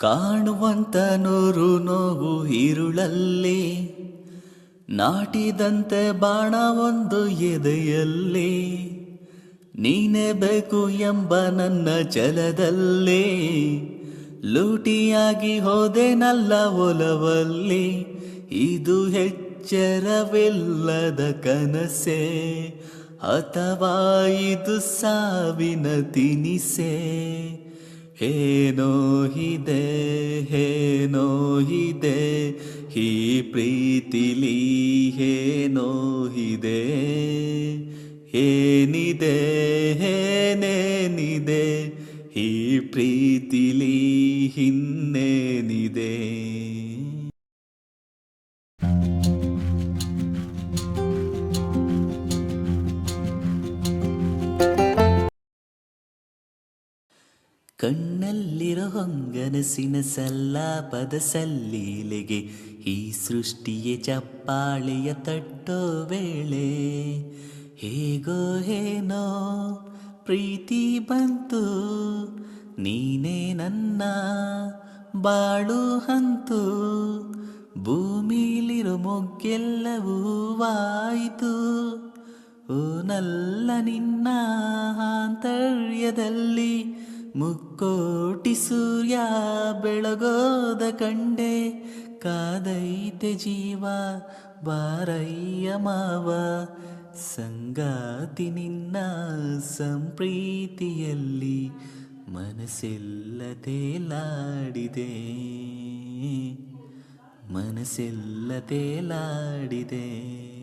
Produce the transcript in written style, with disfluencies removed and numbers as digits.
ಕಾಣುವಂತ ನೂರು ನೋವು ഇരുಳಲ್ಲಿ ನಾಟಿದಂತೆ ಬಾಣ ಒಂದು ಎದೆಯಲ್ಲಿ ನೀನೇ ಬೇಕು ಎಂಬ ನನ್ನ ಛಲದಲ್ಲಿ ಲೂಟಿಯಾಗಿ ಹೋದೆನಲ್ಲ ಒಲವಲ್ಲಿ ಇದು ಎಚ್ಚರವಿಲ್ಲದ ಕನಸೆ ಅಥವಾ ಇದು ಸಾವಿನ ತಿನಿಸೆ ಏನೋ ಇದೆ ಈ ಪ್ರೀತಿಲಿ ಏನೋ ಇದೆ ಏನಿದೆ ಏನೇನಿದೆ ಈ ಪ್ರೀತಿಲಿ ಇನ್ನೇನಿದೆ. ಕಣ್ಣಲ್ಲಿರೋ ಹೊಂಗನಸಿನ ಸಲ್ಲಾಪದ ಸಲ್ಲೀಲೆಗೆ ಈ ಸೃಷ್ಟಿಯೇ ಚಪ್ಪಾಳೆಯ ತಟ್ಟೋ ವೇಳೆ ಹೇಗೋ ಏನೋ ಪ್ರೀತಿ ಬಂತು ನೀನೇ ನನ್ನ ಬಾಳು ಹಂತು ಭೂಮಿಲಿರೋ ಮೊಗ್ಗೆಲ್ಲವೂ ವಾಯಿತು ಓ ನಲ್ಲ ನಿನ್ನ ಆಂತರ್ಯದಲ್ಲಿ ಮುಕ್ಕೋಟಿ ಸೂರ್ಯ ಬೆಳಗೋದ ಕಂಡೆ ಕಾದೈತೆ ಜೀವ ಬಾರಯ್ಯ ಮಾವ ಸಂಗಾತಿ ನಿನ್ನ ಸಂಪ್ರೀತಿಯಲ್ಲಿ ಮನಸ್ಸೆಲ್ಲ ತೇಲಾಡಿದೆ ಮನಸ್ಸೆಲ್ಲ ತೇಲಾಡಿದೆ.